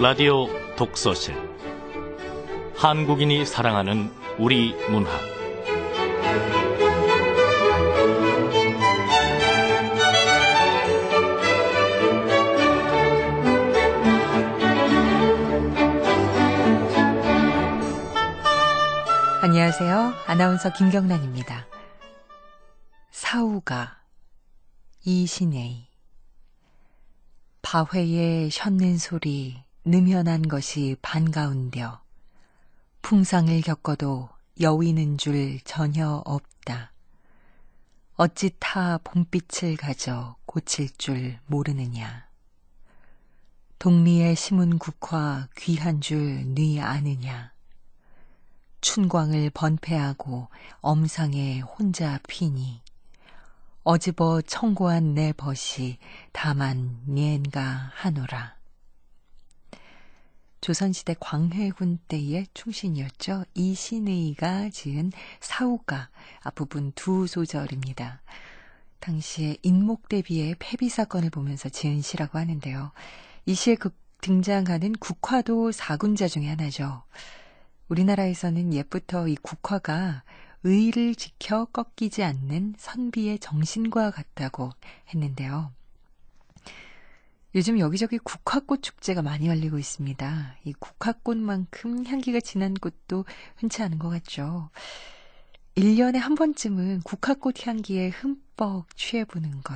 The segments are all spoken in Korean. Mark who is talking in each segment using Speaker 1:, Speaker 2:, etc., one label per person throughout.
Speaker 1: 라디오 독서실 한국인이 사랑하는 우리 문학
Speaker 2: 안녕하세요. 아나운서 김경란입니다. 사우가 이신의 바회에 셔는 소리 느면한 것이 반가운겨 풍상을 겪어도 여위는 줄 전혀 없다. 어찌 타 봄빛을 가져 고칠 줄 모르느냐. 동리에 심은 국화 귀한 줄 네 아느냐. 춘광을 번패하고 엄상에 혼자 피니 어집어 청고한 내 벗이 다만 니엔가 하노라. 조선시대 광해군 때의 충신이었죠. 이신의가 지은 사우가 앞부분 두 소절입니다. 당시에 인목대비의 폐비 사건을 보면서 지은 시라고 하는데요. 이 시에 등장하는 국화도 사군자 중에 하나죠. 우리나라에서는 옛부터 이 국화가 의를 지켜 꺾이지 않는 선비의 정신과 같다고 했는데요. 요즘 여기저기 국화꽃 축제가 많이 열리고 있습니다. 이 국화꽃만큼 향기가 진한 꽃도 흔치 않은 것 같죠. 1년에 한 번쯤은 국화꽃 향기에 흠뻑 취해보는 것.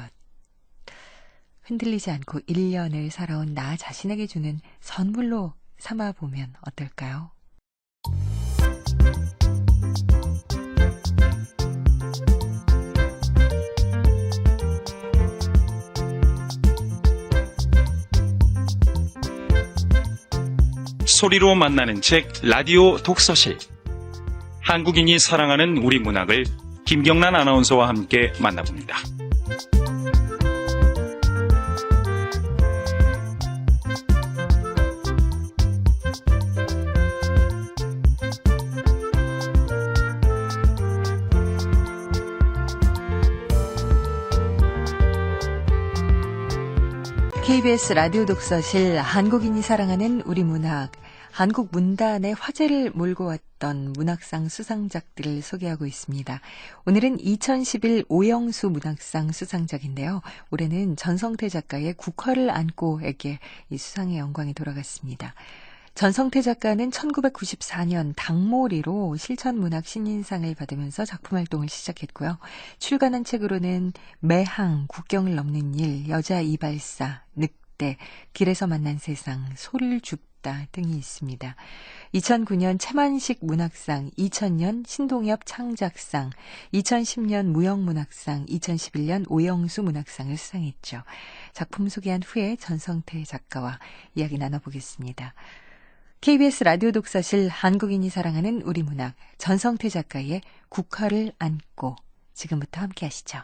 Speaker 2: 흔들리지 않고 1년을 살아온 나 자신에게 주는 선물로 삼아보면 어떨까요?
Speaker 3: 소리로 만나는 책 라디오 독서실. 한국인이 사랑하는 우리 문학을 김경란 아나운서와 함께 만나봅니다.
Speaker 2: KBS 라디오 독서실 한국인이 사랑하는 우리 문학, 한국 문단의 화제를 몰고 왔던 문학상 수상작들을 소개하고 있습니다. 오늘은 2011 오영수 문학상 수상작인데요. 올해는 전성태 작가의 국화를 안고에게 이 수상의 영광이 돌아갔습니다. 전성태 작가는 1994년 당모리로 실천문학 신인상을 받으면서 작품 활동을 시작했고요. 출간한 책으로는 매항, 국경을 넘는 일, 여자 이발사, 늑대, 길에서 만난 세상, 소를 줍다 등이 있습니다. 2009년 채만식 문학상, 2000년 신동엽 창작상, 2010년 무역문학상, 2011년 오영수 문학상을 수상했죠. 작품 소개한 후에 전성태 작가와 이야기 나눠보겠습니다. KBS 라디오 독서실 한국인이 사랑하는 우리 문학, 전성태 작가의 국화를 안고 지금부터 함께 하시죠.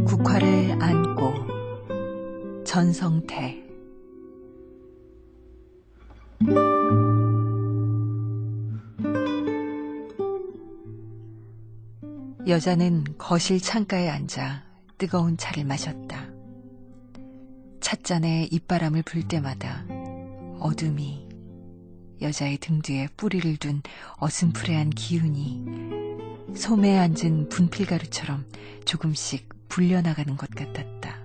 Speaker 2: 국화를 안고 전성태. 여자는 거실 창가에 앉아 뜨거운 차를 마셨다. 찻잔에 입바람을 불 때마다 어둠이 여자의 등 뒤에 뿌리를 둔 어슴푸레한 기운이 소매에 앉은 분필가루처럼 조금씩 불려나가는 것 같았다.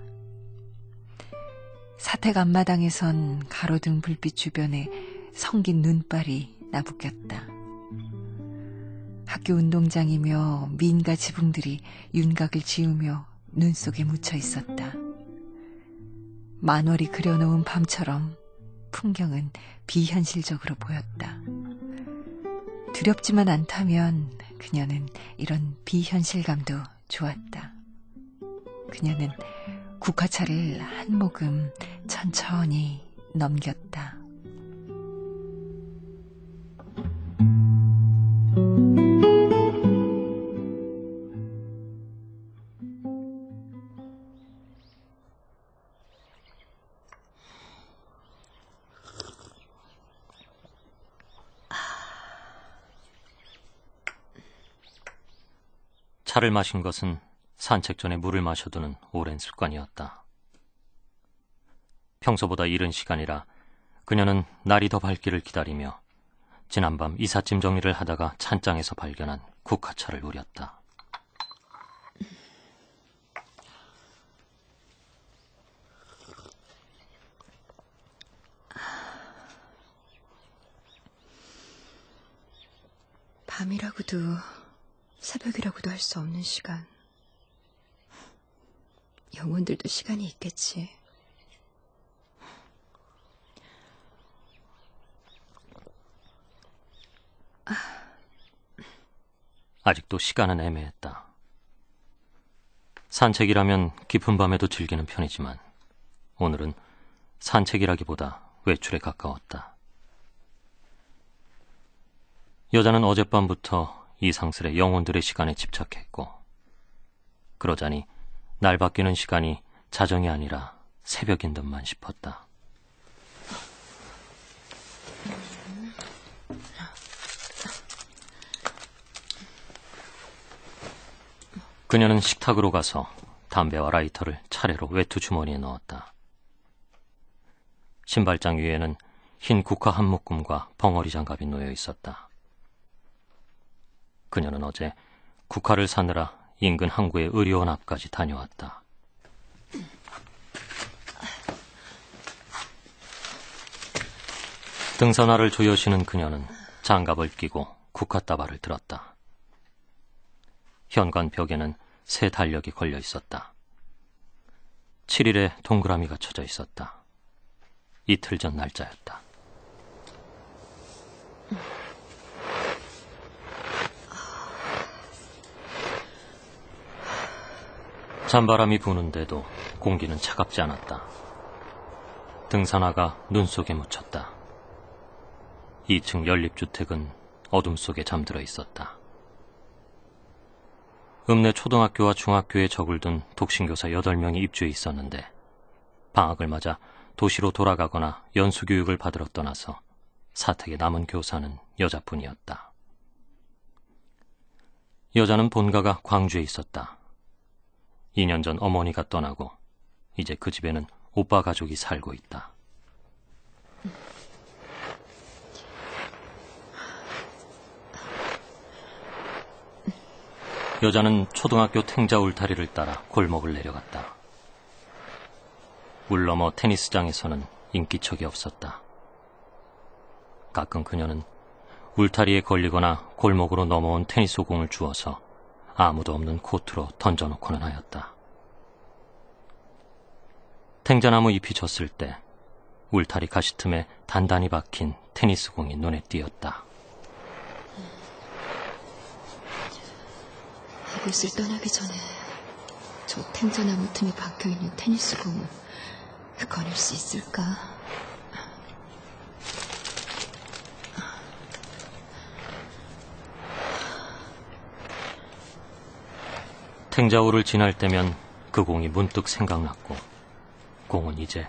Speaker 2: 사택 앞마당에선 가로등 불빛 주변에 성긴 눈발이 나부꼈다. 학교 운동장이며 민가 지붕들이 윤곽을 지으며 눈 속에 묻혀 있었다. 만월이 그려놓은 밤처럼 풍경은 비현실적으로 보였다. 두렵지만 않다면 그녀는 이런 비현실감도 좋았다. 그녀는 국화차를 한 모금 천천히 넘겼다.
Speaker 4: 차를 마신 것은 산책 전에 물을 마셔두는 오랜 습관이었다. 평소보다 이른 시간이라 그녀는 날이 더 밝기를 기다리며 지난밤 이삿짐 정리를 하다가 찬장에서 발견한 국화차를 우렸다.
Speaker 2: 밤이라고도 새벽이라고도 할 수 없는 시간. 영혼들도 시간이 있겠지.
Speaker 4: 아직도 시간은 애매했다. 산책이라면 깊은 밤에도 즐기는 편이지만 오늘은 산책이라기보다 외출에 가까웠다. 여자는 어젯밤부터 이상스레 영혼들의 시간에 집착했고 그러자니 날 바뀌는 시간이 자정이 아니라 새벽인 듯만 싶었다. 그녀는 식탁으로 가서 담배와 라이터를 차례로 외투 주머니에 넣었다. 신발장 위에는 흰 국화 한 묶음과 벙어리 장갑이 놓여 있었다. 그녀는 어제 국화를 사느라 인근 항구의 의료원 앞까지 다녀왔다. 등산화를 조여시는 그녀는 장갑을 끼고 국화다발을 들었다. 현관 벽에는 새 달력이 걸려 있었다. 7일에 동그라미가 쳐져 있었다. 이틀 전 날짜였다. 찬바람이 부는데도 공기는 차갑지 않았다. 등산화가 눈 속에 묻혔다. 2층 연립주택은 어둠 속에 잠들어 있었다. 읍내 초등학교와 중학교에 적을 둔 독신교사 8명이 입주해 있었는데 방학을 맞아 도시로 돌아가거나 연수교육을 받으러 떠나서 사택에 남은 교사는 여자뿐이었다. 여자는 본가가 광주에 있었다. 2년 전 어머니가 떠나고 이제 그 집에는 오빠 가족이 살고 있다. 여자는 초등학교 탱자 울타리를 따라 골목을 내려갔다. 물 너머 테니스장에서는 인기척이 없었다. 가끔 그녀는 울타리에 걸리거나 골목으로 넘어온 테니스 공을 주워서 아무도 없는 코트로 던져놓고는 하였다. 탱자나무 잎이 졌을 때 울타리 가시틈에 단단히 박힌 테니스 공이 눈에 띄었다.
Speaker 2: 이곳을 떠나기 전에 저 탱자나무 틈이 박혀있는 테니스 공을 꺼낼 수 있을까?
Speaker 4: 탱자호를 지날 때면 그 공이 문득 생각났고 공은 이제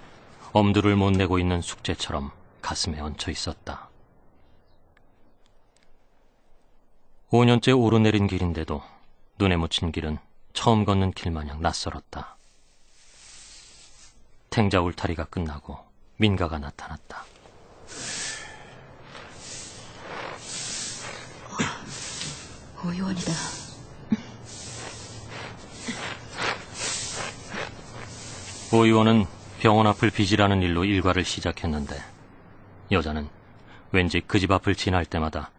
Speaker 4: 엄두를 못 내고 있는 숙제처럼 가슴에 얹혀 있었다. 5년째 오르내린 길인데도 눈에 묻힌 길은 처음 걷는 길마냥 낯설었다. 탱자 울타리가 끝나고 민가가 나타났다.
Speaker 2: 오 의원이다.
Speaker 4: 오 의원은 병원 앞을 비지라는 일로 일과를 시작했는데 여자는 왠지 그 집 앞을 지날 때마다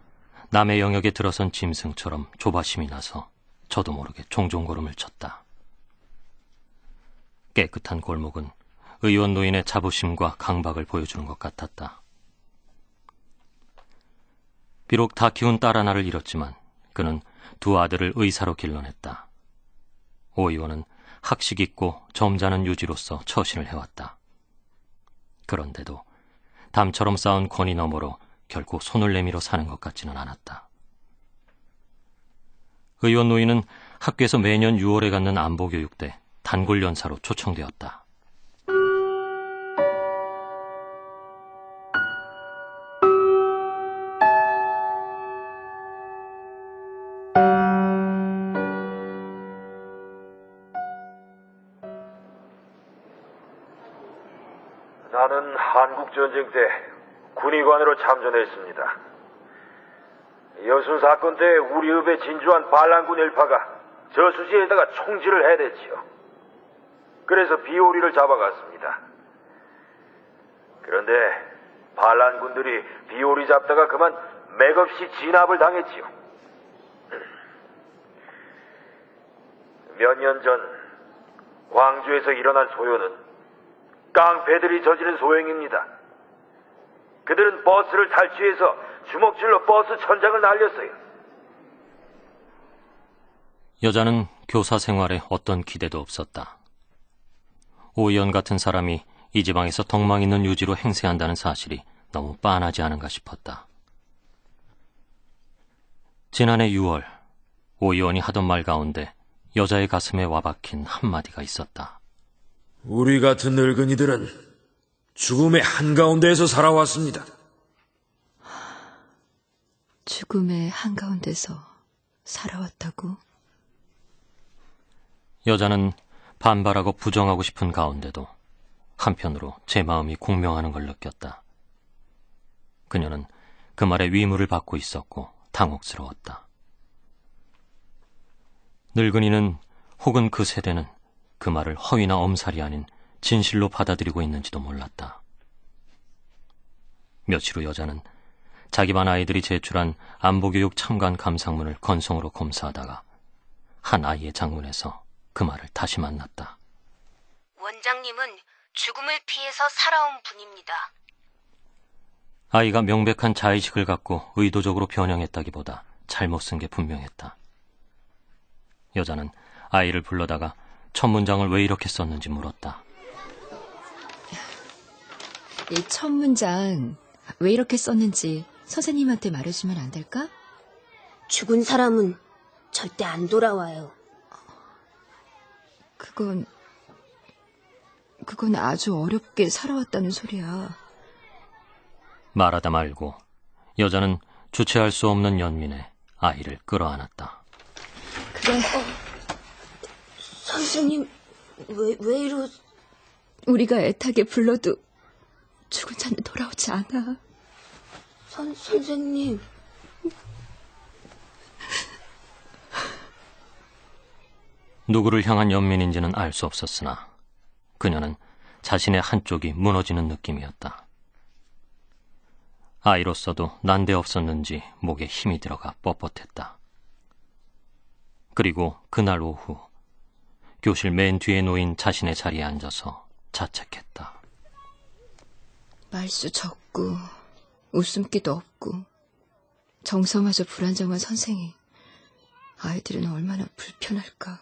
Speaker 4: 남의 영역에 들어선 짐승처럼 조바심이 나서 저도 모르게 종종 걸음을 쳤다. 깨끗한 골목은 의원 노인의 자부심과 강박을 보여주는 것 같았다. 비록 다 키운 딸 하나를 잃었지만 그는 두 아들을 의사로 길러냈다. 오 의원은 학식 있고 점잖은 유지로서 처신을 해왔다. 그런데도 담처럼 쌓은 권위 너머로 결코 손을 내밀어 사는 것 같지는 않았다. 의원 노인은 학교에서 매년 6월에 갖는 안보교육 때 단골 연사로 초청되었다.
Speaker 5: 한국전쟁 때 군의관으로 참전했습니다. 여순 사건 때 우리 읍에 진주한 반란군 일파가 저수지에다가 총질을 해댔지요. 그래서 비오리를 잡아갔습니다. 그런데 반란군들이 비오리 잡다가 그만 맥없이 진압을 당했지요. 몇 년 전 광주에서 일어난 소요는 깡패들이 저지른 소행입니다. 그들은 버스를 탈취해서 주먹질로 버스 천장을 날렸어요.
Speaker 4: 여자는 교사 생활에 어떤 기대도 없었다. 오 의원 같은 사람이 이 지방에서 덕망 있는 유지로 행세한다는 사실이 너무 빤하지 않은가 싶었다. 지난해 6월 오 의원이 하던 말 가운데 여자의 가슴에 와박힌 한마디가 있었다.
Speaker 6: 우리 같은 늙은이들은 죽음의 한가운데에서 살아왔습니다.
Speaker 2: 죽음의 한가운데서 살아왔다고?
Speaker 4: 여자는 반발하고 부정하고 싶은 가운데도 한편으로 제 마음이 공명하는 걸 느꼈다. 그녀는 그 말에 위무를 받고 있었고 당혹스러웠다. 늙은이는 혹은 그 세대는 그 말을 허위나 엄살이 아닌 진실로 받아들이고 있는지도 몰랐다. 며칠 후 여자는 자기 반 아이들이 제출한 안보교육 참관 감상문을 건성으로 검사하다가 한 아이의 장문에서 그 말을 다시 만났다.
Speaker 7: 원장님은 죽음을 피해서 살아온 분입니다.
Speaker 4: 아이가 명백한 자의식을 갖고 의도적으로 변형했다기보다 잘못 쓴 게 분명했다. 여자는 아이를 불러다가 첫 문장을 왜 이렇게 썼는지 물었다.
Speaker 2: 이 첫 문장 왜 이렇게 썼는지 선생님한테 말해주면 안 될까?
Speaker 7: 죽은 사람은 절대 안 돌아와요.
Speaker 2: 그건 아주 어렵게 살아왔다는 소리야.
Speaker 4: 말하다 말고 여자는 주체할 수 없는 연민에 아이를 끌어안았다.
Speaker 2: 그래.
Speaker 7: 선생님, 왜 이러...
Speaker 2: 우리가 애타게 불러도 죽은 자는 돌아오지 않아.
Speaker 7: 선생님...
Speaker 4: 누구를 향한 연민인지는 알 수 없었으나 그녀는 자신의 한쪽이 무너지는 느낌이었다. 아이로서도 난데없었는지 목에 힘이 들어가 뻣뻣했다. 그리고 그날 오후 교실 맨 뒤에 놓인 자신의 자리에 앉아서 자책했다.
Speaker 2: 말수 적고 웃음기도 없고 정서마저 불안정한 선생이 아이들은 얼마나 불편할까.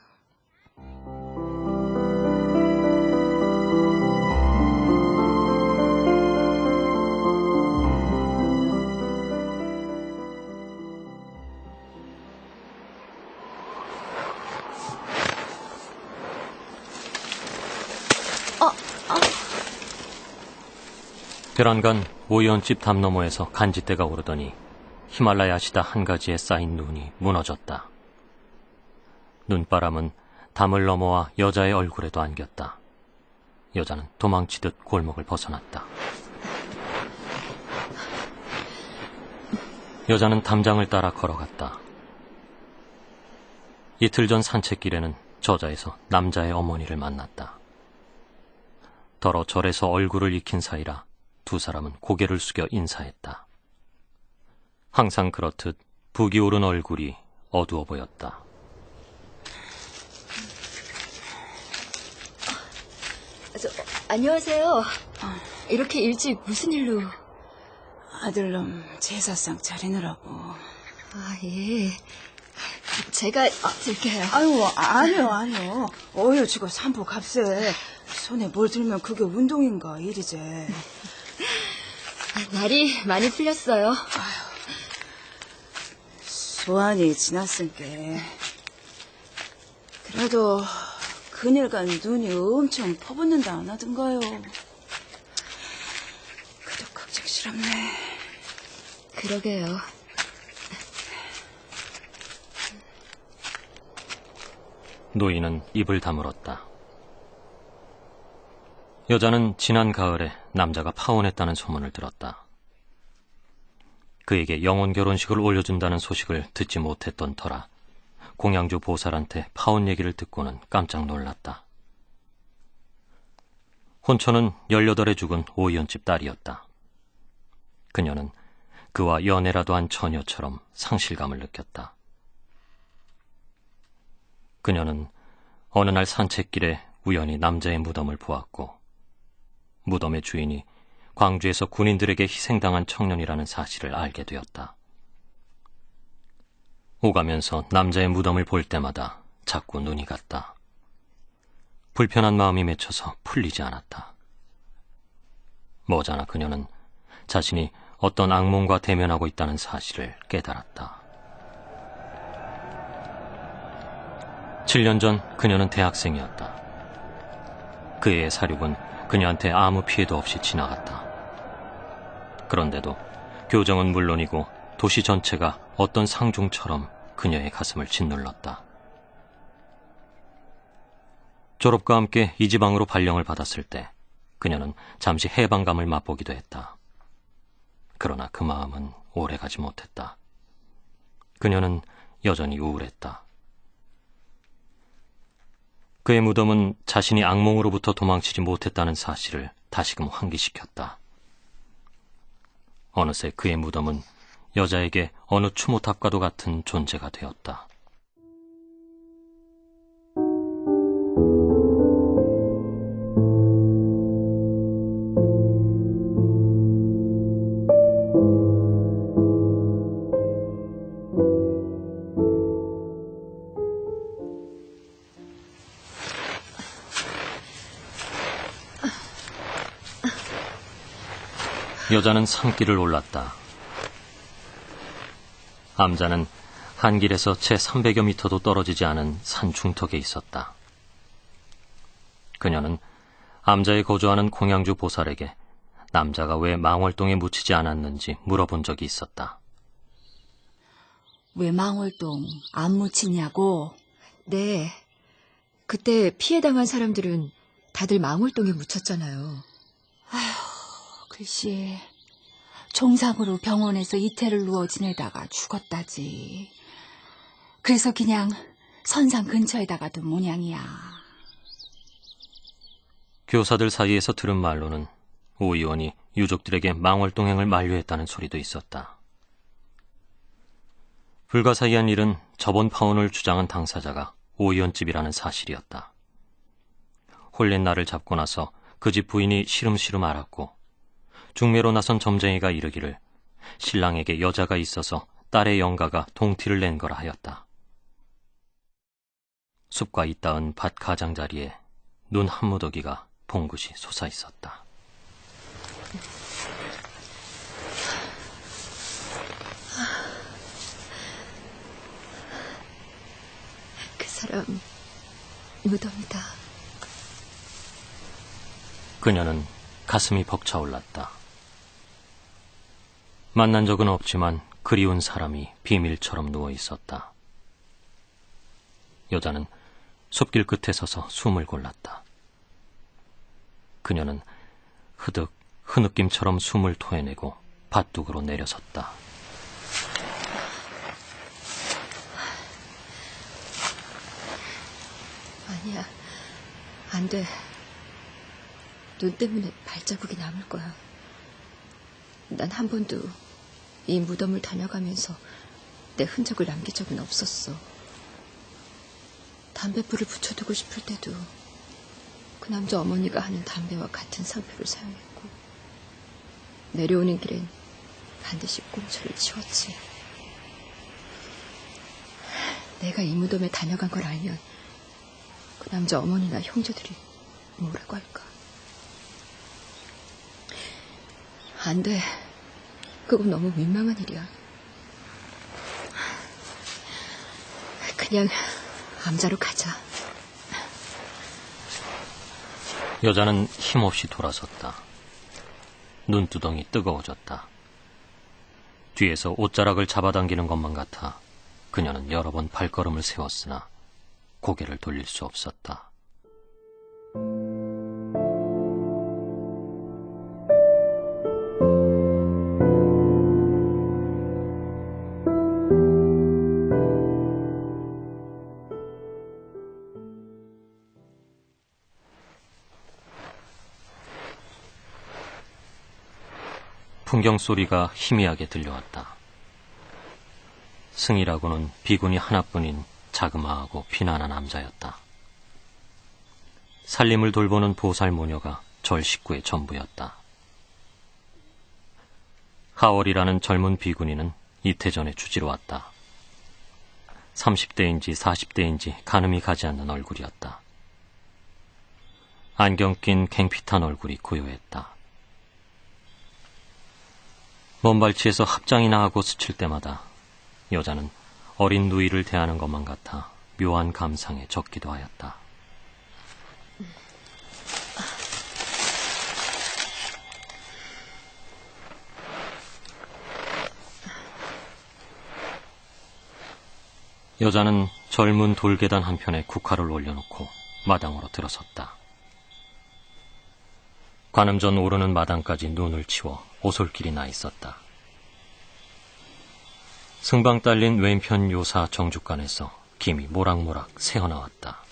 Speaker 4: 베란간 오이원집 담 너머에서 간짓대가 오르더니 히말라야 시다 한 가지에 쌓인 눈이 무너졌다. 눈바람은 담을 넘어와 여자의 얼굴에도 안겼다. 여자는 도망치듯 골목을 벗어났다. 여자는 담장을 따라 걸어갔다. 이틀 전 산책길에는 저자에서 남자의 어머니를 만났다. 더러 절에서 얼굴을 익힌 사이라 두 사람은 고개를 숙여 인사했다. 항상 그렇듯 붓이 오른 얼굴이 어두워 보였다.
Speaker 2: 안녕하세요. 이렇게 일찍 무슨 일로?
Speaker 8: 아들놈 제사상 차리느라고.
Speaker 2: 아, 예. 제가 들게요.
Speaker 8: 아유, 아니요. 어여지고 산보 값에 손에 뭘 들면 그게 운동인가 일이제.
Speaker 2: 날이 많이 풀렸어요.
Speaker 8: 소환이 지났으니까. 그래도 그늘간 눈이 엄청 퍼붓는다 안 하던가요. 그도 걱정스럽네.
Speaker 2: 그러게요.
Speaker 4: 노인은 입을 다물었다. 여자는 지난 가을에 남자가 파혼했다는 소문을 들었다. 그에게 영혼 결혼식을 올려준다는 소식을 듣지 못했던 터라 공양주 보살한테 파혼 얘기를 듣고는 깜짝 놀랐다. 혼처는 18에 죽은 오이원집 딸이었다. 그녀는 그와 연애라도 한 처녀처럼 상실감을 느꼈다. 그녀는 어느 날 산책길에 우연히 남자의 무덤을 보았고 무덤의 주인이 광주에서 군인들에게 희생당한 청년이라는 사실을 알게 되었다. 오가면서 남자의 무덤을 볼 때마다 자꾸 눈이 갔다. 불편한 마음이 맺혀서 풀리지 않았다. 머지않아 그녀는 자신이 어떤 악몽과 대면하고 있다는 사실을 깨달았다. 7년 전 그녀는 대학생이었다. 그의 사륙은 그녀한테 아무 피해도 없이 지나갔다. 그런데도 교정은 물론이고 도시 전체가 어떤 상중처럼 그녀의 가슴을 짓눌렀다. 졸업과 함께 이 지방으로 발령을 받았을 때 그녀는 잠시 해방감을 맛보기도 했다. 그러나 그 마음은 오래가지 못했다. 그녀는 여전히 우울했다. 그의 무덤은 자신이 악몽으로부터 도망치지 못했다는 사실을 다시금 환기시켰다. 어느새 그의 무덤은 여자에게 어느 추모탑과도 같은 존재가 되었다. 여자는 산길을 올랐다. 암자는 한 길에서 채 300여 미터도 떨어지지 않은 산 중턱에 있었다. 그녀는 암자에 거주하는 공양주 보살에게 남자가 왜 망월동에 묻히지 않았는지 물어본 적이 있었다.
Speaker 9: 왜 망월동 안 묻히냐고?
Speaker 10: 네. 그때 피해당한 사람들은 다들 망월동에 묻혔잖아요.
Speaker 9: 아휴, 글쎄, 종상으로 병원에서 이틀을 누워 지내다가 죽었다지. 그래서 그냥 선상 근처에다가 둔 모양이야.
Speaker 4: 교사들 사이에서 들은 말로는 오 의원이 유족들에게 망월동행을 만류했다는 소리도 있었다. 불가사의한 일은 저번 파혼을 주장한 당사자가 오 의원집이라는 사실이었다. 홀린 날을 잡고 나서 그 집 부인이 시름시름 앓았고 중매로 나선 점쟁이가 이르기를 신랑에게 여자가 있어서 딸의 영가가 동티를 낸 거라 하였다. 숲과 잇닿은 밭 가장자리에 눈 한 무더기가 봉긋이 솟아 있었다.
Speaker 10: 그 사람 무덤이다.
Speaker 4: 그녀는 가슴이 벅차올랐다. 만난 적은 없지만 그리운 사람이 비밀처럼 누워 있었다. 여자는 숲길 끝에 서서 숨을 골랐다. 그녀는 흐득 흐느낌처럼 숨을 토해내고 밭둑으로 내려섰다.
Speaker 10: 아니야, 안 돼. 눈 때문에 발자국이 남을 거야. 난 한 번도 이 무덤을 다녀가면서 내 흔적을 남긴 적은 없었어. 담뱃불을 붙여두고 싶을 때도 그 남자 어머니가 하는 담배와 같은 상표를 사용했고, 내려오는 길엔 반드시 꽁초를 치웠지. 내가 이 무덤에 다녀간 걸 알면 그 남자 어머니나 형제들이 뭐라고 할까? 안 돼. 그건 너무 민망한 일이야. 그냥 암자로 가자.
Speaker 4: 여자는 힘없이 돌아섰다. 눈두덩이 뜨거워졌다. 뒤에서 옷자락을 잡아당기는 것만 같아 그녀는 여러 번 발걸음을 세웠으나 고개를 돌릴 수 없었다. 풍경 소리가 희미하게 들려왔다. 승희라고는 비군이 하나뿐인 자그마하고 피난한 남자였다. 살림을 돌보는 보살모녀가 절 식구의 전부였다. 하월이라는 젊은 비군이는 이태 전에 주지로 왔다. 30대인지 40대인지 가늠이 가지 않는 얼굴이었다. 안경 낀 갱핏한 얼굴이 고요했다. 먼발치에서 합장이나 하고 스칠 때마다 여자는 어린 누이를 대하는 것만 같아 묘한 감상에 젖기도 하였다. 여자는 젊은 돌계단 한편에 국화를 올려놓고 마당으로 들어섰다. 관음전 오르는 마당까지 눈을 치워 오솔길이 나 있었다. 승방 딸린 왼편 요사 정죽간에서 김이 모락모락 새어나왔다.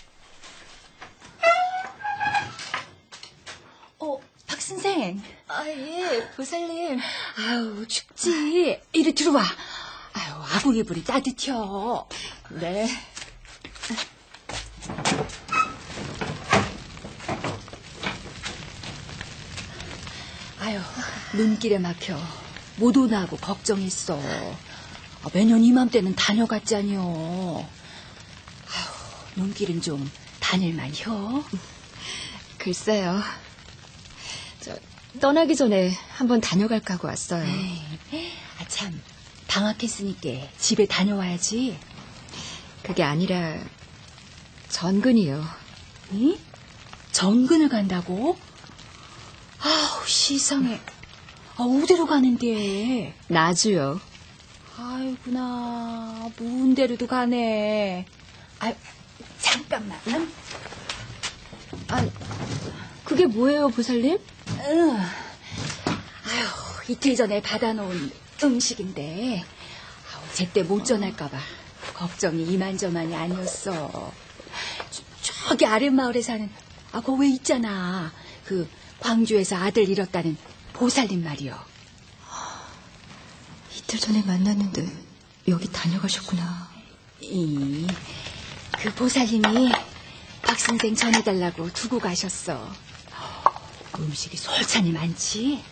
Speaker 9: 박 선생.
Speaker 10: 예, 보살님.
Speaker 9: 아유, 춥지. 이리 들어와. 아유, 아궁이불이 따뜻혀.
Speaker 10: 네.
Speaker 9: 아유, 눈길에 막혀. 못 오나 하고 걱정했어. 매년 이맘때는 다녀갔잖여. 아유, 눈길은 좀 다닐만혀.
Speaker 10: 글쎄요. 떠나기 전에 한번 다녀갈까 하고 왔어요.
Speaker 9: 참, 방학했으니까 집에 다녀와야지.
Speaker 10: 그게 아니라 전근이요.
Speaker 9: 응? 전근을 간다고? 아우, 시상해. 어디로 가는데?
Speaker 10: 나주요.
Speaker 9: 아이구나, 먼 데로도 가네. 아유, 잠깐만.
Speaker 10: 그게 뭐예요, 보살님?
Speaker 9: 아유, 이틀 전에 받아놓은 음식인데, 제때 못 전할까봐 걱정이 이만저만이 아니었어. 저기 아랫마을에 사는, 그거 왜 있잖아. 그 광주에서 아들 잃었다는 보살님 말이요.
Speaker 10: 이틀 전에 만났는데 여기 다녀가셨구나.
Speaker 9: 그 보살님이 박 선생 전해달라고 두고 가셨어. 음식이 솔찬히 많지?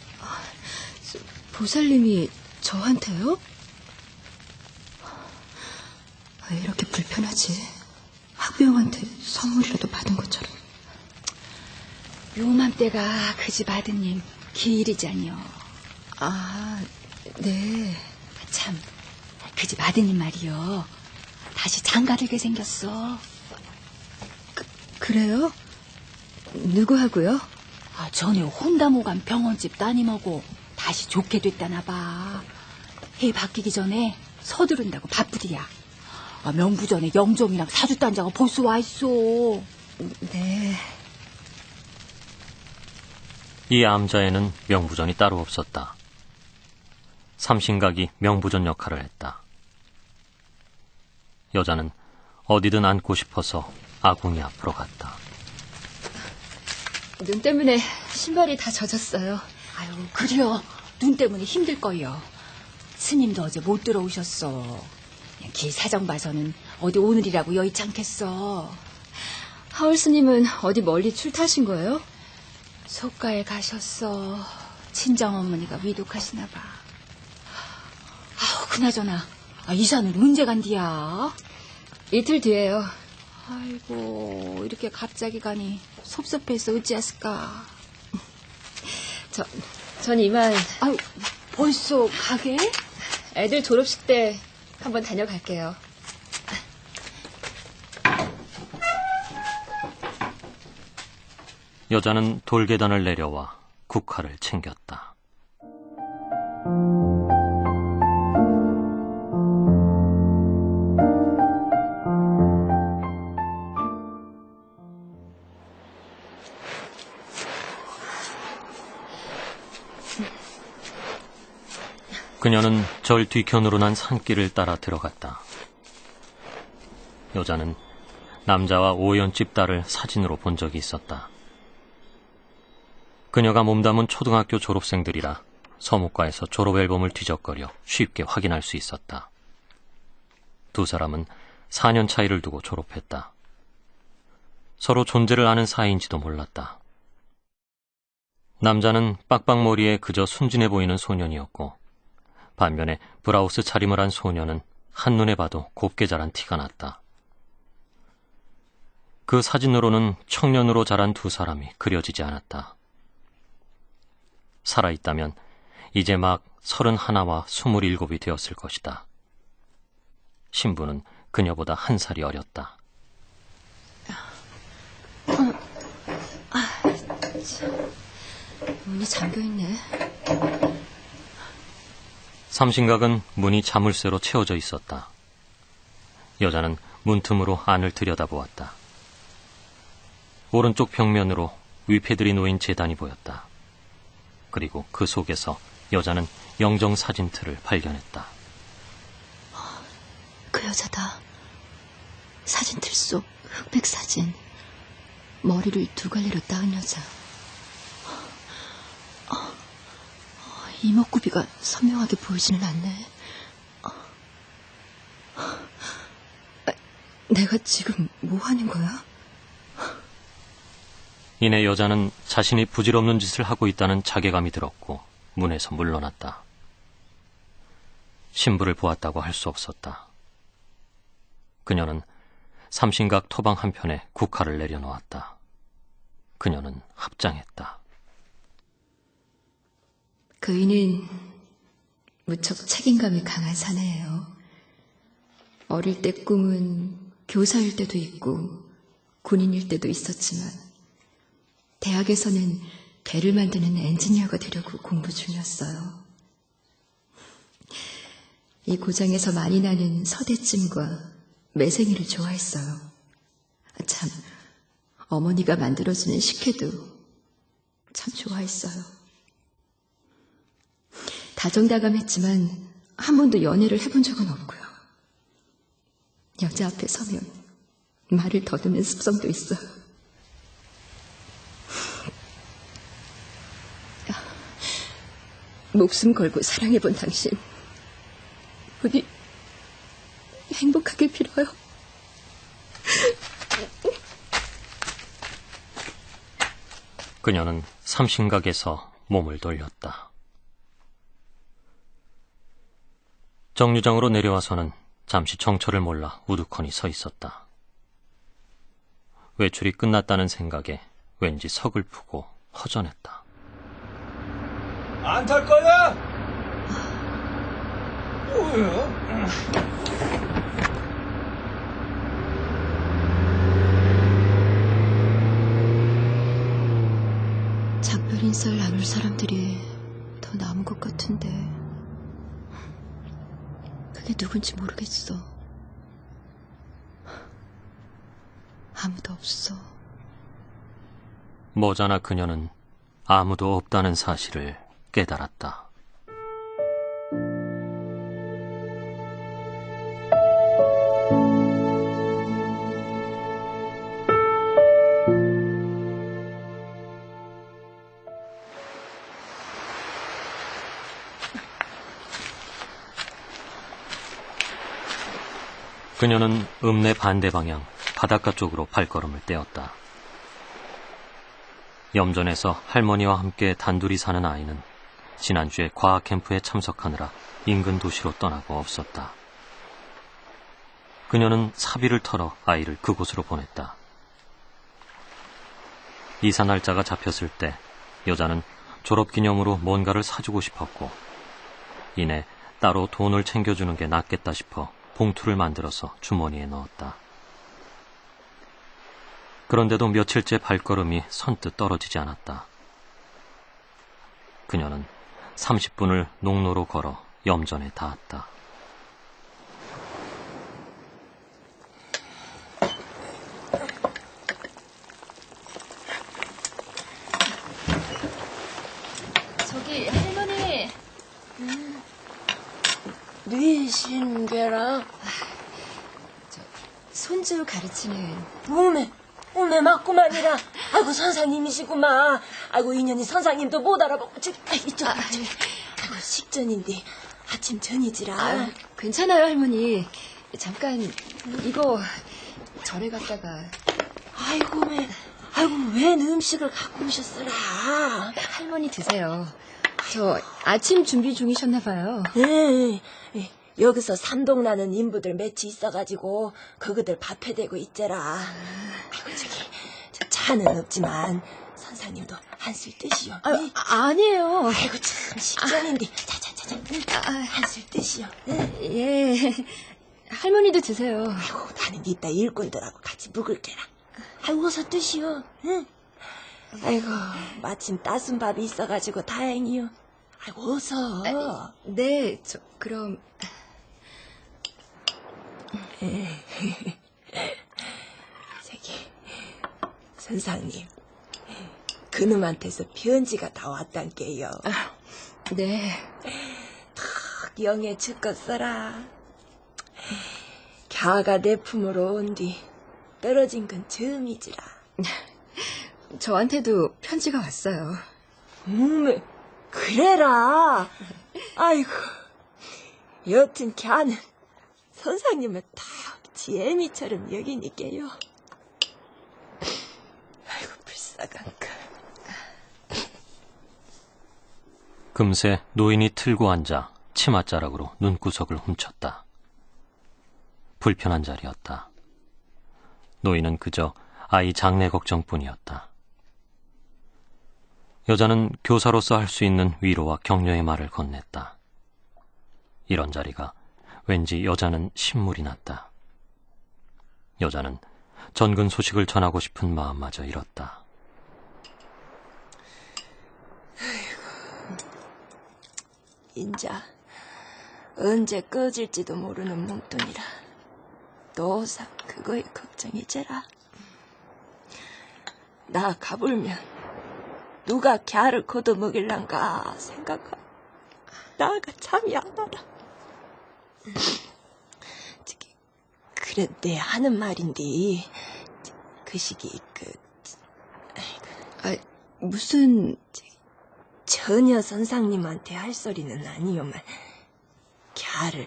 Speaker 10: 보살님이 저한테요? 왜 이렇게 불편하지? 학부형한테 선물이라도 받은 것처럼.
Speaker 9: 요맘때가 그 집 아드님 기일이잖여.
Speaker 10: 네.
Speaker 9: 참, 그 집 아드님 말이요. 다시 장가들게 생겼어.
Speaker 10: 그래요? 누구하고요?
Speaker 9: 전에 혼담오간 병원집 따님하고 다시 좋게 됐다나 봐. 해 바뀌기 전에 서두른다고 바쁘디야. 명부전에 영종이랑 사주단자가 벌써 와 있어.
Speaker 10: 네.
Speaker 4: 이 암자에는 명부전이 따로 없었다. 삼신각이 명부전 역할을 했다. 여자는 어디든 앉고 싶어서 아궁이 앞으로 갔다.
Speaker 10: 눈 때문에 신발이 다 젖었어요.
Speaker 9: 아유, 그래요. 눈 때문에 힘들 거요. 스님도 어제 못 들어오셨어. 길 사정 봐서는 어디 오늘이라고 여의치 않겠어.
Speaker 10: 하울 스님은 어디 멀리 출타하신 거예요?
Speaker 9: 속가에 가셨어. 친정어머니가 위독하시나 봐. 그나저나 이사는 문제 간디야?
Speaker 10: 이틀 뒤에요.
Speaker 9: 아이고, 이렇게 갑자기 가니 섭섭해서 어찌했을까.
Speaker 10: 전 이만.
Speaker 9: 아유, 벌써 가게?
Speaker 10: 애들 졸업식 때 한번 다녀갈게요.
Speaker 4: 여자는 돌계단을 내려와 국화를 챙겼다. 그녀는 절 뒤편으로 난 산길을 따라 들어갔다. 여자는 남자와 오연집 딸을 사진으로 본 적이 있었다. 그녀가 몸담은 초등학교 졸업생들이라 서무과에서 졸업 앨범을 뒤적거려 쉽게 확인할 수 있었다. 두 사람은 4년 차이를 두고 졸업했다. 서로 존재를 아는 사이인지도 몰랐다. 남자는 빡빡머리에 그저 순진해 보이는 소년이었고, 반면에 브라우스 차림을 한 소년은 한눈에 봐도 곱게 자란 티가 났다. 그 사진으로는 청년으로 자란 두 사람이 그려지지 않았다. 살아있다면 이제 막 31와 27이 되었을 것이다. 신부는 그녀보다 한 살이 어렸다.
Speaker 10: 문이 잠겨있네.
Speaker 4: 삼신각은 문이 자물쇠로 채워져 있었다. 여자는 문틈으로 안을 들여다보았다. 오른쪽 벽면으로 위패들이 놓인 제단이 보였다. 그리고 그 속에서 여자는 영정 사진틀을 발견했다.
Speaker 10: 그 여자다. 사진틀 속 흑백 사진. 머리를 두 갈래로 따은 여자. 이목구비가 선명하게 보이지는 않네. 내가 지금 뭐 하는 거야?
Speaker 4: 이내 여자는 자신이 부질없는 짓을 하고 있다는 자괴감이 들었고 문에서 물러났다. 신부를 보았다고 할 수 없었다. 그녀는 삼신각 토방 한편에 국화를 내려놓았다. 그녀는 합장했다.
Speaker 10: 그이는 무척 책임감이 강한 사내예요. 어릴 때 꿈은 교사일 때도 있고 군인일 때도 있었지만 대학에서는 배를 만드는 엔지니어가 되려고 공부 중이었어요. 이 고장에서 많이 나는 서대찜과 매생이를 좋아했어요. 참, 어머니가 만들어주는 식혜도 참 좋아했어요. 다정다감했지만 한 번도 연애를 해본 적은 없고요. 여자 앞에 서면 말을 더듬는 습성도 있어요. 목숨 걸고 사랑해본 당신, 부디 행복하길 빌어요.
Speaker 4: 그녀는 삼신각에서 몸을 돌렸다. 정류장으로 내려와서는 잠시 정처를 몰라 우두커니 서 있었다. 외출이 끝났다는 생각에 왠지 서글프고 허전했다.
Speaker 6: 안 탈 거야? 뭐야?
Speaker 10: 작별 인사를 나눌 사람들이 더 남은 것 같은데 그게 누군지 모르겠어. 아무도 없어.
Speaker 4: 머지않아 그녀는 아무도 없다는 사실을 깨달았다. 그녀는 읍내 반대 방향 바닷가 쪽으로 발걸음을 떼었다. 염전에서 할머니와 함께 단둘이 사는 아이는 지난주에 과학 캠프에 참석하느라 인근 도시로 떠나고 없었다. 그녀는 사비를 털어 아이를 그곳으로 보냈다. 이사 날짜가 잡혔을 때 여자는 졸업기념으로 뭔가를 사주고 싶었고 이내 따로 돈을 챙겨주는 게 낫겠다 싶어 봉투를 만들어서 주머니에 넣었다. 그런데도 며칠째 발걸음이 선뜻 떨어지지 않았다. 그녀는 30분을 농로로 걸어 염전에 닿았다.
Speaker 10: 저기 할머니.
Speaker 7: 네 신계랑
Speaker 10: 손주 가르치는.
Speaker 7: 오메 맞구만이라. 아이고 선생님이시구만. 아이고 인연이 선생님도 못 알아보고 이쪽. 식전인데 아침 전이지라.
Speaker 10: 괜찮아요, 할머니. 잠깐 이거 절에 갔다가.
Speaker 7: 아이고 왜 음식을 갖고 오셨어라.
Speaker 10: 할머니 드세요. 저 아침 준비 중이셨나 봐요.
Speaker 7: 예. 여기서 삼동나는 인부들 몇이 있어가지고 그거들 밥해 대고 있제라. 아이고 저 차는 없지만 선상님도 한술 드시오.
Speaker 10: 아니에요.
Speaker 7: 아이고 참 식전인데. 자자자자. 한술 드시오.
Speaker 10: 예. 할머니도 드세요.
Speaker 7: 아이고 나는 이따 일꾼들하고 같이 묵을 게라. 아이고 어서 드시오. 응. 아이고 마침 따순 밥이 있어가지고 다행이요. 아이고 어서.
Speaker 10: 네, 저 그럼.
Speaker 7: 저기 선상님, 그놈한테서 편지가 다 왔단께요.
Speaker 10: 네.
Speaker 7: 탁 영에 즉것 써라. 갸가 내 품으로 온 뒤 떨어진 건 처음이지라.
Speaker 10: 저한테도 편지가 왔어요.
Speaker 7: 그래라. 아이고, 여튼 갸는 선상님을 딱 지애미처럼 여기니까요. 아이고 불쌍한 거.
Speaker 4: 금세 노인이 틀고 앉아 치맛자락으로 눈구석을 훔쳤다. 불편한 자리였다. 노인은 그저 아이 장례 걱정뿐이었다. 여자는 교사로서 할 수 있는 위로와 격려의 말을 건넸다. 이런 자리가 왠지 여자는 신물이 났다. 여자는 전근 소식을 전하고 싶은 마음마저 잃었다.
Speaker 7: 인자 언제 꺼질지도 모르는 몸뚱이라 노사 그거에 걱정이제라. 나 가불면 누가 갸를 걷어먹일란가 생각하고 나가 잠이 안 와라. 그런데 하는 말인데 그 시기
Speaker 10: 무슨
Speaker 7: 전혀 선상님한테 할 소리는 아니요만 갸를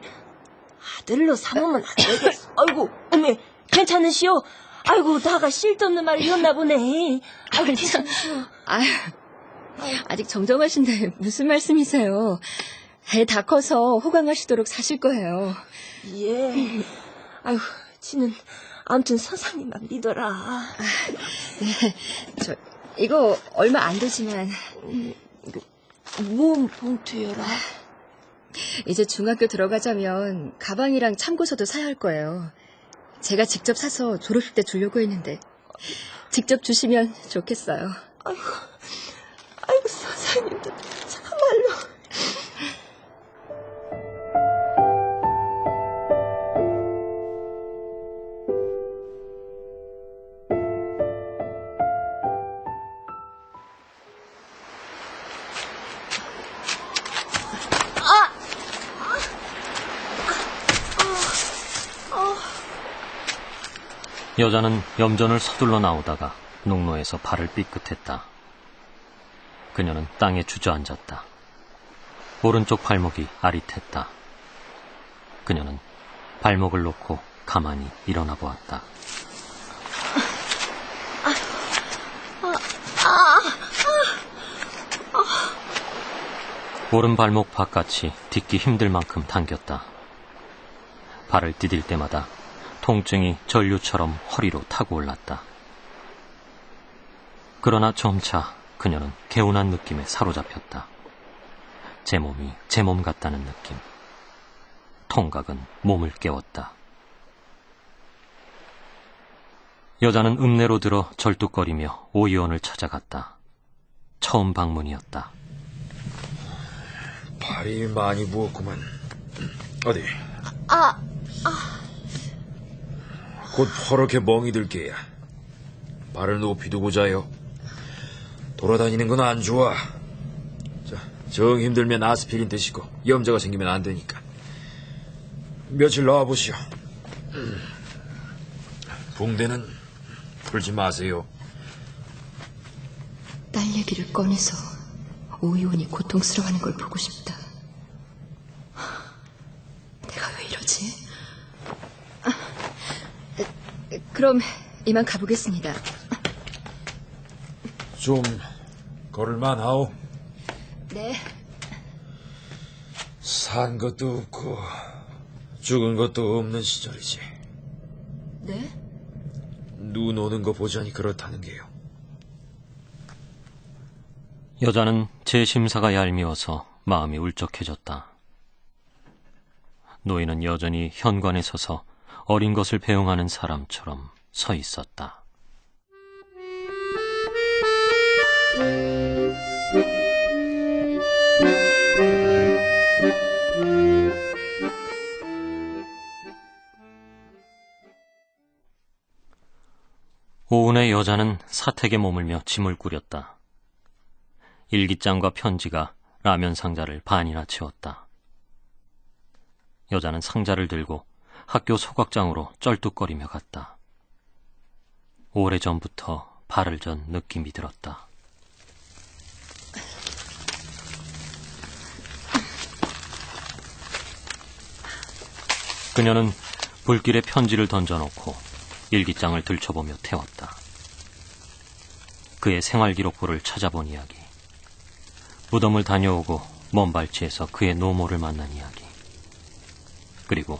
Speaker 7: 아들로 삼으면 안 되겠어. 아이고 어메 괜찮으시오? 아이고 나가 실도없는 말을 했나 보네. 아이고 괜찮으시오?
Speaker 10: 아직 정정하신데 무슨 말씀이세요? 애 다 커서 호강하시도록 사실 거예요.
Speaker 7: 예. 아이고 지는 아무튼 선상님만 믿어라.
Speaker 10: 네, 저 이거 얼마 안 되지만
Speaker 7: 뭔 봉투여라?
Speaker 10: 이제 중학교 들어가자면 가방이랑 참고서도 사야 할 거예요. 제가 직접 사서 졸업식 때 주려고 했는데 직접 주시면 좋겠어요.
Speaker 7: 아이고 선생님도 참말로.
Speaker 4: 여자는 염전을 서둘러 나오다가 농로에서 발을 삐끗했다. 그녀는 땅에 주저앉았다. 오른쪽 발목이 아릿했다. 그녀는 발목을 놓고 가만히 일어나 보았다. 오른 발목 바깥이 딛기 힘들 만큼 당겼다. 발을 디딜 때마다 통증이 전류처럼 허리로 타고 올랐다. 그러나 점차 그녀는 개운한 느낌에 사로잡혔다. 제 몸이 제 몸 같다는 느낌. 통각은 몸을 깨웠다. 여자는 읍내로 들어 절뚝거리며 오 의원을 찾아갔다. 처음 방문이었다.
Speaker 11: 발이 많이 부었구만. 어디? 곧 퍼렇게 멍이 들 게야. 발을 높이 두고 자요. 돌아다니는 건 안 좋아. 자, 정 힘들면 아스피린 드시고 염자가 생기면 안 되니까. 며칠 나와보시오. 붕대는 풀지 마세요.
Speaker 10: 딸 얘기를 꺼내서 오 의원이 고통스러워하는 걸 보고 싶다. 어쩌지? 그럼 이만 가보겠습니다.
Speaker 11: 좀 걸을만하오.
Speaker 10: 네.
Speaker 11: 산 것도 없고 죽은 것도 없는 시절이지.
Speaker 10: 네?
Speaker 11: 눈 오는 거 보자니 그렇다는 게요.
Speaker 4: 여자는 제 심사가 얄미워서 마음이 울적해졌다. 노인은 여전히 현관에 서서 어린 것을 배웅하는 사람처럼 서 있었다. 오은의 여자는 사택에 머물며 짐을 꾸렸다. 일기장과 편지가 라면 상자를 반이나 채웠다. 여자는 상자를 들고 학교 소각장으로 쩔뚝거리며 갔다. 오래전부터 발을 전 느낌이 들었다. 그녀는 불길에 편지를 던져놓고 일기장을 들춰보며 태웠다. 그의 생활기록부를 찾아본 이야기, 무덤을 다녀오고 먼 발치에서 그의 노모를 만난 이야기, 그리고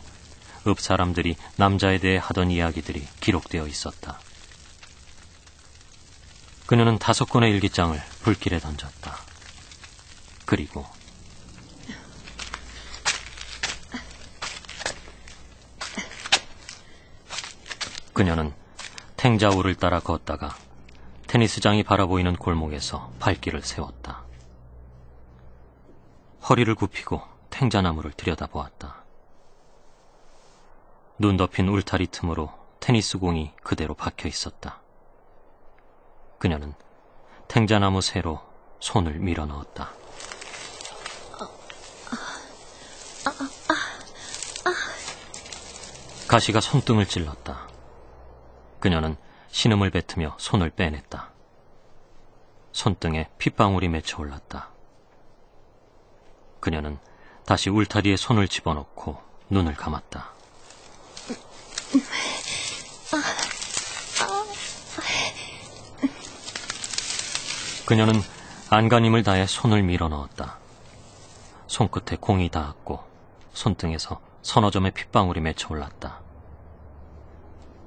Speaker 4: 읍 사람들이 남자에 대해 하던 이야기들이 기록되어 있었다. 그녀는 5권의 일기장을 불길에 던졌다. 그리고 그녀는 탱자우를 따라 걷다가 테니스장이 바라보이는 골목에서 발길을 세웠다. 허리를 굽히고 탱자나무를 들여다보았다. 눈 덮인 울타리 틈으로 테니스공이 그대로 박혀 있었다. 그녀는 탱자나무 새로 손을 밀어 넣었다. 가시가 손등을 찔렀다. 그녀는 신음을 뱉으며 손을 빼냈다. 손등에 핏방울이 맺혀 올랐다. 그녀는 다시 울타리에 손을 집어넣고 눈을 감았다. 그녀는 안간힘을 다해 손을 밀어 넣었다. 손끝에 공이 닿았고 손등에서 서너 점의 핏방울이 맺혀 올랐다.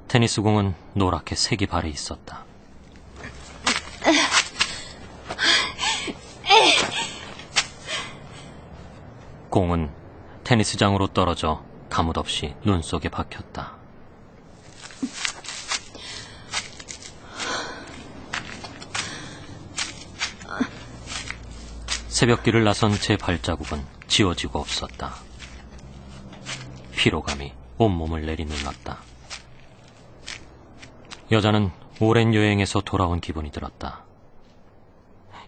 Speaker 4: 테니스공은 노랗게 색이 발에 있었다. 공은 테니스장으로 떨어져 가뭇없이 눈 속에 박혔다. 새벽길을 나선 제 발자국은 지워지고 없었다. 피로감이 온몸을 내리눌렀다. 여자는 오랜 여행에서 돌아온 기분이 들었다.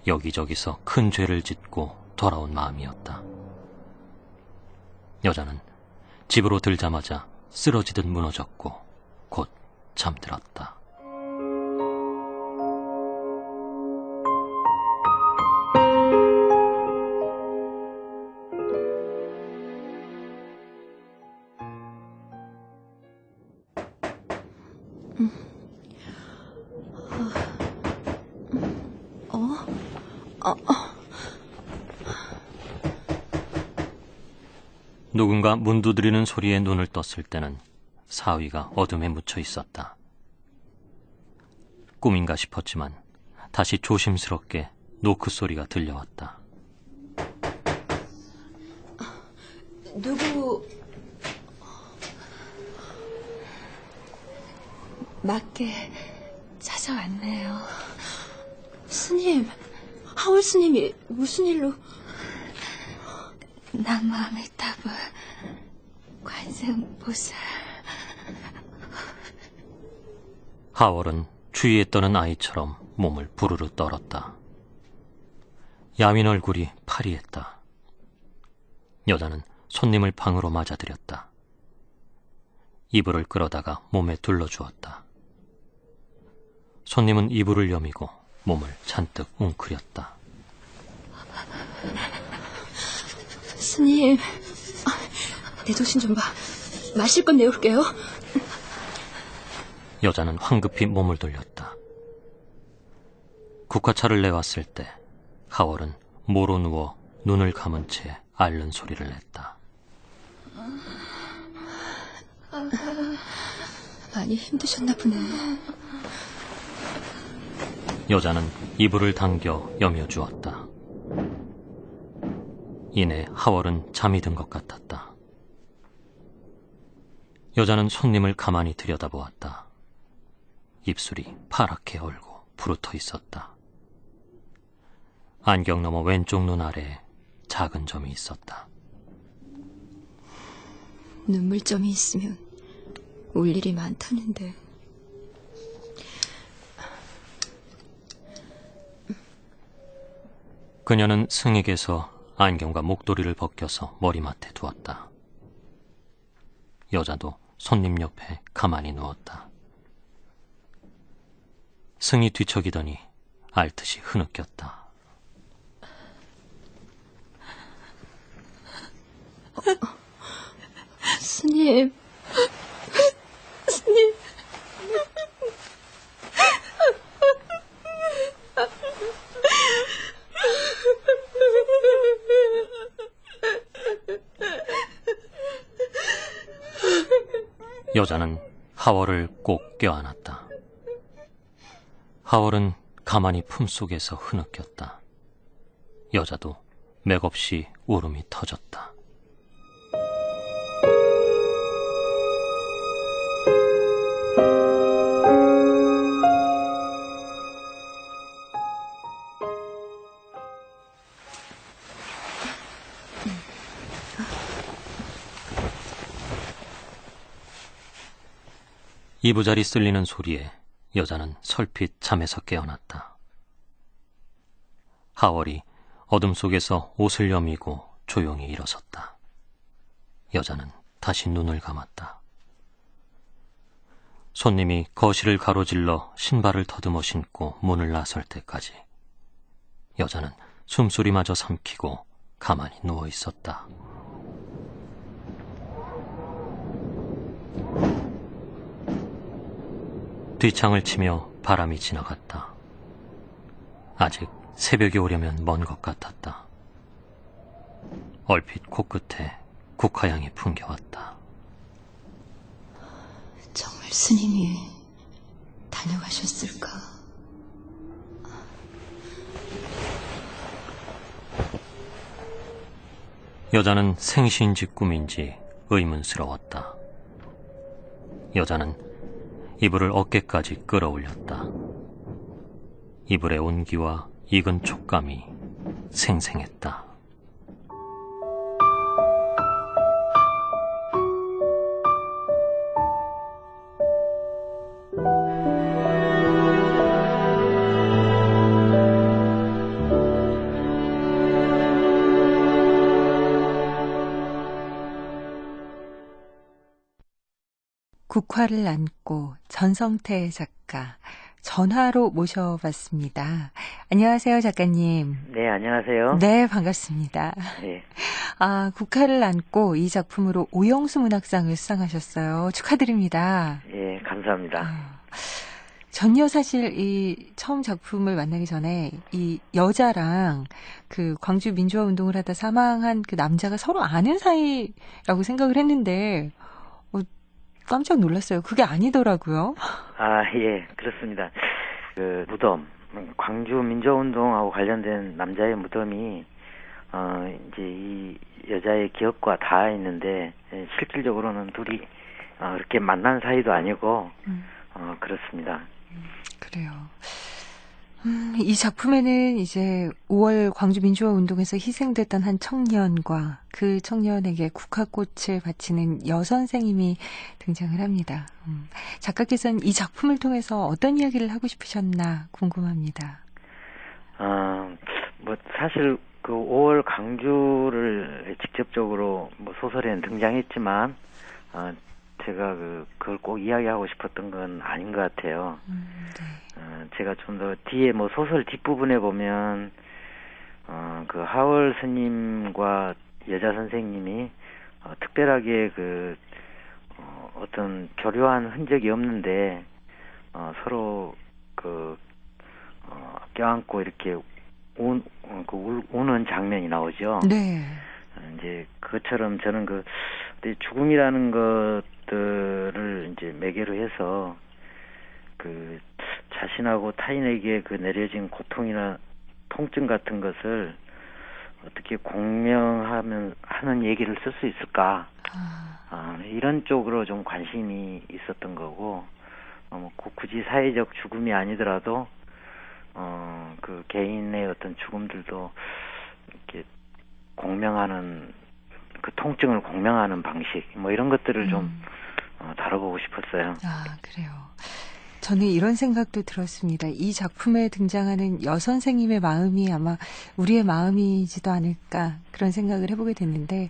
Speaker 4: 여기저기서 큰 죄를 짓고 돌아온 마음이었다. 여자는 집으로 들자마자 쓰러지듯 무너졌고 곧 잠들었다. 누군가 문 두드리는 소리에 눈을 떴을 때는 사위가 어둠에 묻혀 있었다. 꿈인가 싶었지만 다시 조심스럽게 노크 소리가 들려왔다.
Speaker 7: 누구?
Speaker 10: 맞게 찾아왔네요. 스님, 하울 스님이 무슨 일로? 남무아미타불 관세음보살.
Speaker 4: 하월은 추위에 떠는 아이처럼 몸을 부르르 떨었다. 야윈 얼굴이 파리했다. 여자는 손님을 방으로 맞아들였다. 이불을 끌어다가 몸에 둘러주었다. 손님은 이불을 여미고 몸을 잔뜩 웅크렸다.
Speaker 10: 스님, 내 도신 좀 봐. 마실 건 내올게요.
Speaker 4: 여자는 황급히 몸을 돌렸다. 국화차를 내왔을 때 하월은 모로 누워 눈을 감은 채 앓는 소리를 냈다.
Speaker 10: 많이 힘드셨나 보네.
Speaker 4: 여자는 이불을 당겨 여며주었다. 이내 하월은 잠이 든 것 같았다. 여자는 손님을 가만히 들여다보았다. 입술이 파랗게 얼고 부르터 있었다. 안경 너머 왼쪽 눈 아래에 작은 점이 있었다.
Speaker 10: 눈물점이 있으면 울 일이 많다는데.
Speaker 4: 그녀는 승에게서 안경과 목도리를 벗겨서 머리맡에 두었다. 여자도 손님 옆에 가만히 누웠다. 승이 뒤척이더니 앓듯이 흐느꼈다.
Speaker 10: 스님. 스님.
Speaker 4: 여자는 하월을 꼭 껴안았다. 하월은 가만히 품속에서 흐느꼈다. 여자도 맥없이 울음이 터졌다. 이부자리 쓸리는 소리에 여자는 설핏 잠에서 깨어났다. 하월이 어둠 속에서 옷을 여미고 조용히 일어섰다. 여자는 다시 눈을 감았다. 손님이 거실을 가로질러 신발을 더듬어 신고 문을 나설 때까지 여자는 숨소리마저 삼키고 가만히 누워 있었다. 뒷창을 치며 바람이 지나갔다. 아직 새벽이 오려면 먼 것 같았다. 얼핏 코끝에 국화향이 풍겨왔다.
Speaker 10: 정말 스님이 다녀가셨을까?
Speaker 4: 여자는 생시인지 꿈인지 의문스러웠다. 여자는 이불을 어깨까지 끌어올렸다. 이불의 온기와 익은 촉감이 생생했다.
Speaker 2: 국화를 안고 전성태 작가 전화로 모셔봤습니다. 안녕하세요, 작가님.
Speaker 12: 네, 안녕하세요.
Speaker 2: 네, 반갑습니다.
Speaker 12: 네.
Speaker 2: 아, 국화를 안고 이 작품으로 오영수 문학상을 수상하셨어요. 축하드립니다.
Speaker 12: 예, 감사합니다.
Speaker 2: 전혀 사실 이 처음 작품을 만나기 전에 이 여자랑 그 광주 민주화 운동을 하다 사망한 그 남자가 서로 아는 사이라고 생각을 했는데 깜짝 놀랐어요. 그게 아니더라고요.
Speaker 12: 아, 예, 그렇습니다. 그 무덤, 광주 민주화운동하고 관련된 남자의 무덤이 이제 이 여자의 기억과 닿아 있는데 실질적으로는 둘이 그렇게 만난 사이도 아니고 그렇습니다.
Speaker 2: 그래요. 이 작품에는 이제 5월 광주 민주화 운동에서 희생됐던 한 청년과 그 청년에게 국화꽃을 바치는 여선생님이 등장을 합니다. 작가께서는 이 작품을 통해서 어떤 이야기를 하고 싶으셨나 궁금합니다.
Speaker 12: 뭐 사실 그 5월 광주를 직접적으로 뭐 소설에는 등장했지만 제가 그걸 꼭 이야기하고 싶었던 건 아닌 것 같아요. 제가 좀 더 뒤에 뭐 소설 뒷부분에 보면 그 하월 스님과 여자 선생님이 특별하게 그 어떤 교류한 흔적이 없는데 서로 껴안고 이렇게 우는 장면이 나오죠.
Speaker 2: 네.
Speaker 12: 이제 그것처럼 저는 죽음이라는 것들을 이제 매개로 해서 자신하고 타인에게 내려진 고통이나 통증 같은 것을 어떻게 하는 얘기를 쓸 수 있을까? 이런 쪽으로 좀 관심이 있었던 거고, 굳이 사회적 죽음이 아니더라도, 개인의 어떤 죽음들도 이렇게 공명하는, 통증을 공명하는 방식, 이런 것들을 좀 다뤄보고 싶었어요.
Speaker 2: 그래요. 저는 이런 생각도 들었습니다. 이 작품에 등장하는 여선생님의 마음이 아마 우리의 마음이지도 않을까 그런 생각을 해보게 됐는데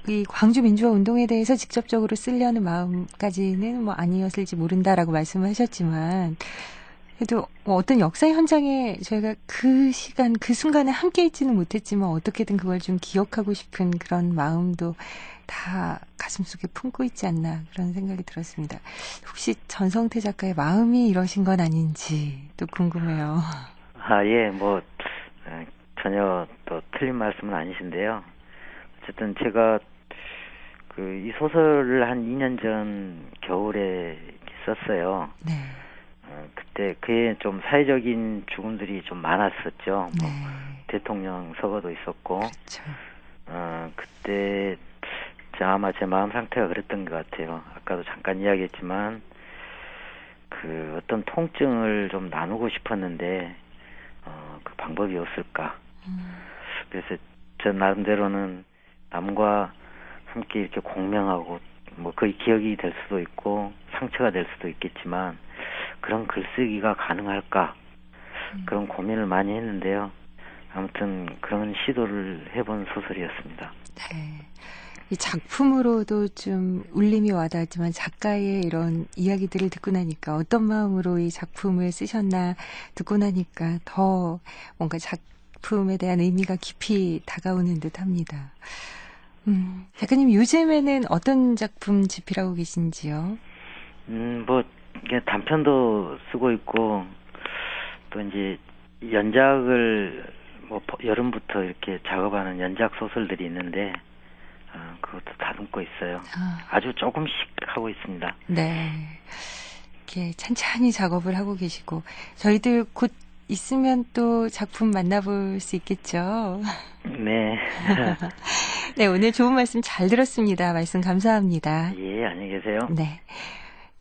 Speaker 2: 이 광주 민주화 운동에 대해서 직접적으로 쓰려는 마음까지는 아니었을지 모른다라고 말씀을 하셨지만 그래도 어떤 역사 현장에 저희가 그 시간, 그 순간에 함께 있지는 못했지만 어떻게든 그걸 좀 기억하고 싶은 그런 마음도 다 가슴속에 품고 있지 않나 그런 생각이 들었습니다. 혹시 전성태 작가의 마음이 이러신 건 아닌지 또 궁금해요.
Speaker 12: 예, 전혀 또 틀린 말씀은 아니신데요. 어쨌든 제가 이 소설을 한 2년 전 겨울에 썼어요.
Speaker 2: 네.
Speaker 12: 그때 그에 좀 사회적인 죽음들이 좀 많았었죠.
Speaker 2: 네.
Speaker 12: 대통령 서거도 있었고.
Speaker 2: 그렇죠.
Speaker 12: 그때 아마 제 마음 상태가 그랬던 것 같아요. 아까도 잠깐 이야기했지만 어떤 통증을 좀 나누고 싶었는데 그 방법이 없을까. 그래서 저 나름대로는 남과 함께 이렇게 공명하고 거의 기억이 될 수도 있고 상처가 될 수도 있겠지만 그런 글쓰기가 가능할까 그런 고민을 많이 했는데요. 아무튼 그런 시도를 해본 소설이었습니다.
Speaker 2: 네. 이 작품으로도 좀 울림이 와닿았지만 작가의 이런 이야기들을 듣고 나니까 어떤 마음으로 이 작품을 쓰셨나 듣고 나니까 더 뭔가 작품에 대한 의미가 깊이 다가오는 듯합니다. 작가님 요즘에는 어떤 작품 집필하고 계신지요?
Speaker 12: 단편도 쓰고 있고 또 이제 연작을 여름부터 이렇게 작업하는 연작 소설들이 있는데 그것도 다듬고 있어요. 아주 조금씩 하고 있습니다.
Speaker 2: 네. 이렇게 찬찬히 작업을 하고 계시고 저희들 곧 있으면 또 작품 만나볼 수 있겠죠?
Speaker 12: 네.
Speaker 2: 네, 오늘 좋은 말씀 잘 들었습니다. 말씀 감사합니다.
Speaker 12: 예, 안녕히 계세요.
Speaker 2: 네.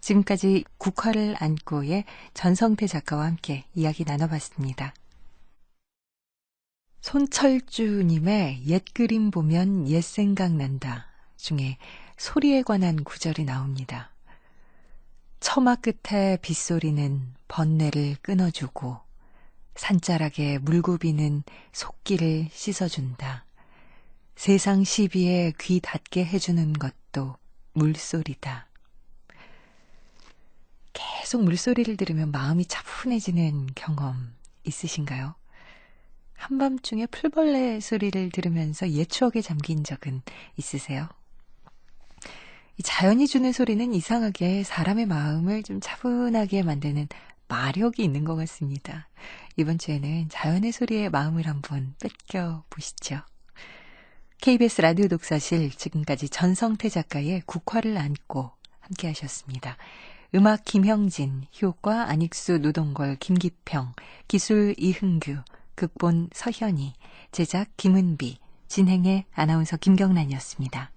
Speaker 2: 지금까지 국화를 안고의 전성태 작가와 함께 이야기 나눠봤습니다. 손철주님의 옛 그림 보면 옛 생각난다 중에 소리에 관한 구절이 나옵니다. 처마 끝에 빗소리는 번뇌를 끊어주고 산자락에 물고비는 속기를 씻어준다. 세상 시비에 귀 닫게 해주는 것도 물소리다. 계속 물소리를 들으면 마음이 차분해지는 경험 있으신가요? 한밤중에 풀벌레 소리를 들으면서 옛 추억에 잠긴 적은 있으세요? 이 자연이 주는 소리는 이상하게 사람의 마음을 좀 차분하게 만드는 마력이 있는 것 같습니다. 이번 주에는 자연의 소리에 마음을 한번 뺏겨보시죠. KBS 라디오 독서실 지금까지 전성태 작가의 국화를 안고 함께 하셨습니다. 음악 김형진, 효과 안익수, 노동걸, 김기평, 기술 이흥규, 극본 서현이, 제작 김은비, 진행의 아나운서 김경란이었습니다.